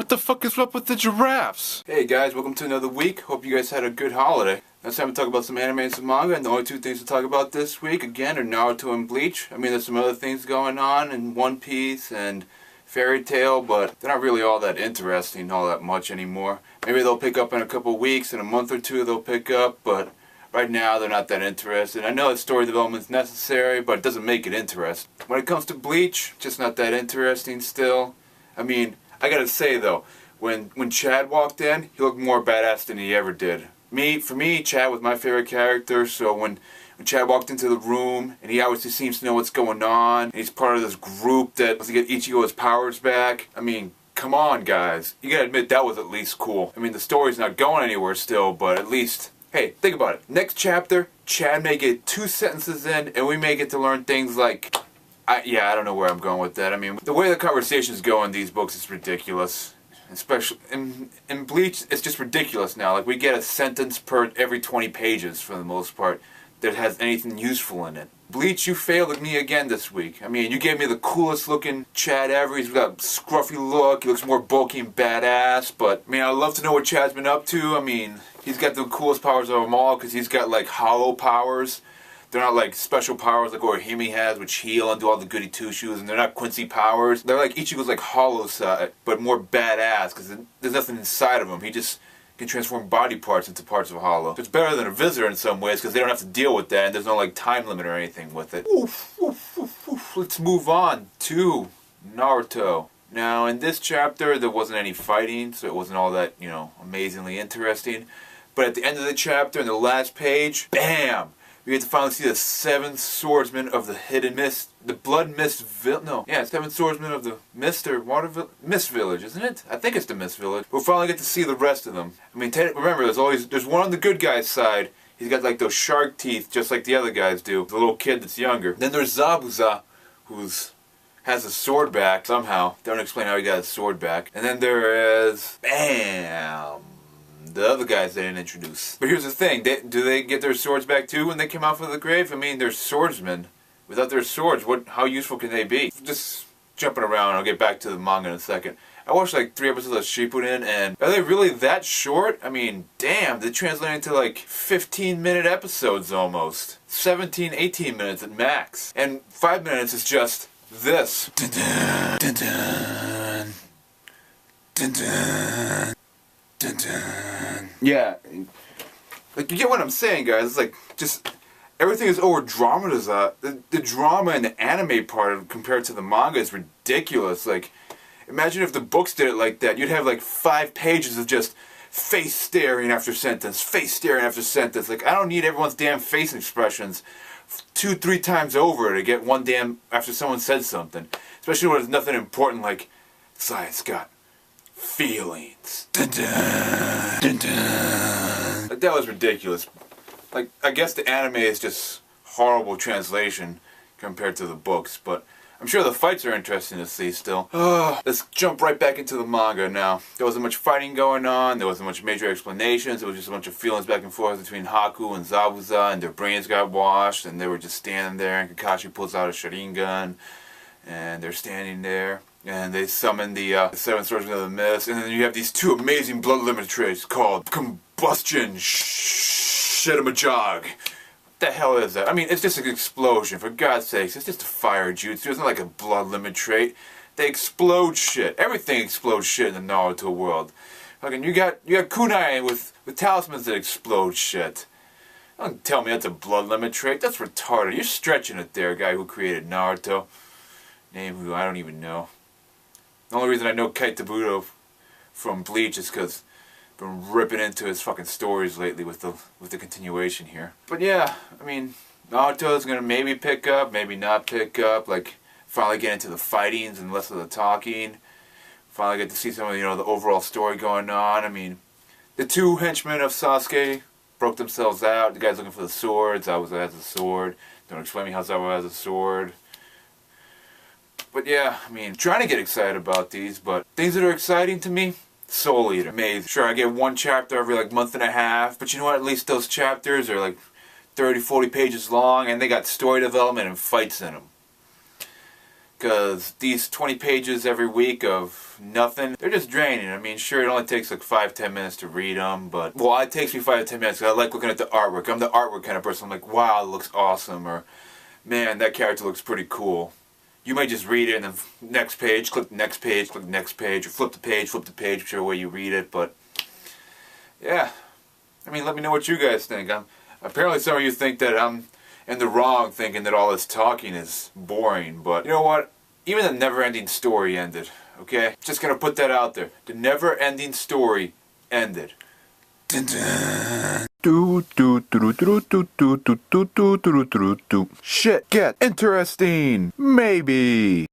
What the fuck is up with the giraffes? Hey guys, welcome to another week. Hope you guys had a good holiday. It's time to talk about some anime and some manga, and the only two things to talk about this week, again, are Naruto and Bleach. I mean, there's some other things going on in One Piece and Fairy Tail, but they're not really all that interesting, all that much anymore. Maybe they'll pick up in a couple weeks, in a month or two they'll pick up, but right now they're not that interested. I know that story development is necessary, but it doesn't make it interesting. When it comes to Bleach, just not that interesting still. I mean, I gotta say though, when Chad walked in, he looked more badass than he ever did. For me, Chad was my favorite character, so when Chad walked into the room, and he obviously seems to know what's going on, and he's part of this group that wants to get Ichigo's powers back, I mean, come on guys. You gotta admit that was at least cool. I mean, the story's not going anywhere still, but at least, hey, think about it. Next chapter, Chad may get 2 sentences in, and we may get to learn things like, I don't know where I'm going with that. I mean, the way the conversations go in these books is ridiculous. Especially in Bleach, it's just ridiculous now. Like, we get a sentence per every 20 pages for the most part that has anything useful in it. Bleach, you failed at me again this week. I mean, you gave me the coolest looking Chad ever. He's got a scruffy look. He looks more bulky and badass. But, I mean, I'd love to know what Chad's been up to. I mean, he's got the coolest powers of them all because he's got, like, hollow powers. They're not like special powers like Orihime has, which heal and do all the goody two-shoes, and they're not Quincy powers. They're like Ichigo's like hollow side, but more badass, because there's nothing inside of him. He just can transform body parts into parts of hollow. It's better than a visitor in some ways, because they don't have to deal with that, and there's no like time limit or anything with it. Let's move on to Naruto. Now, in this chapter, there wasn't any fighting, so it wasn't all that, amazingly interesting. But at the end of the chapter, in the last page, bam! We get to finally see the 7th swordsman of the Hidden Mist, the Blood Mist Village. No, yeah, 7th swordsman of the Mist or Mist Village, isn't it? I think it's the Mist Village. We'll finally get to see the rest of them. I mean, remember, there's one on the good guy's side. He's got like those shark teeth, just like the other guys do. The little kid that's younger. Then there's Zabuza, who's has a sword back somehow. Don't explain how he got his sword back. And then there is, bam, the other guys they didn't introduce. But here's the thing, do they get their swords back too when they come out from the grave? I mean, they're swordsmen. Without their swords, how useful can they be? Just jumping around, I'll get back to the manga in a second. I watched like 3 episodes of Shippuden, and are they really that short? I mean, damn, they translate into like 15-minute episodes almost. 17, 18 minutes at max. And 5 minutes is just this. Dun dun, dun dun, dun dun. Dun, dun. Yeah, like you get what I'm saying, guys. It's like just everything is over dramatized. The drama in the anime part compared to the manga is ridiculous. Like, imagine if the books did it like that. You'd have like 5 pages of just face staring after sentence, face staring after sentence. Like, I don't need everyone's damn face expressions 2-3 times over to get one damn after someone said something. Especially when there's nothing important like science got feelings. Dun dun, dun dun. Like, that was ridiculous. Like, I guess the anime is just horrible translation compared to the books, but I'm sure the fights are interesting to see still. Let's jump right back into the manga now. There wasn't much fighting going on, there wasn't much major explanations, it was just a bunch of feelings back and forth between Haku and Zabuza, and their brains got washed, and they were just standing there, and Kakashi pulls out a Sharingan, and they're standing there. And they summon the 7 Swordsmen of the Mist, and then you have these 2 amazing blood limit traits called Combustion Shedamajog. What the hell is that? I mean, it's just an explosion, for God's sakes. It's just a fire jutsu. It's not like a blood limit trait. They explode shit. Everything explodes shit in the Naruto world. Fucking, you got kunai with talismans that explode shit. Don't tell me that's a blood limit trait. That's retarded. You're stretching it there, guy who created Naruto. Name who I don't even know. The only reason I know Kite Tabuto from Bleach is because I've been ripping into his fucking stories lately with the continuation here. But yeah, I mean, Naruto's gonna maybe pick up, maybe not pick up. Like, finally get into the fightings and less of the talking. Finally get to see some of the overall story going on. I mean, the 2 henchmen of Sasuke broke themselves out. The guy's looking for the sword. Zabuza has a sword. Don't explain me how Zabuza has a sword. But yeah, I mean, trying to get excited about these, but things that are exciting to me, Soul Eater. Amazing. Sure, I get 1 chapter every like month and a half, but you know what, at least those chapters are like 30, 40 pages long, and they got story development and fights in them. Because these 20 pages every week of nothing, they're just draining. I mean, sure, it only takes like 5-10 minutes to read them, but, well, it takes me 5 to 10 minutes because I like looking at the artwork. I'm the artwork kind of person. I'm like, wow, it looks awesome, or, man, that character looks pretty cool. You might just read it and then next page, click the next page, click the next page, or flip the page, whichever way you read it, but, yeah. I mean, let me know what you guys think. Apparently some of you think that I'm in the wrong thinking that all this talking is boring, but you know what? Even the never-ending story ended, okay? Just gonna put that out there. The never-ending story ended. Shit, get interesting! Maybe!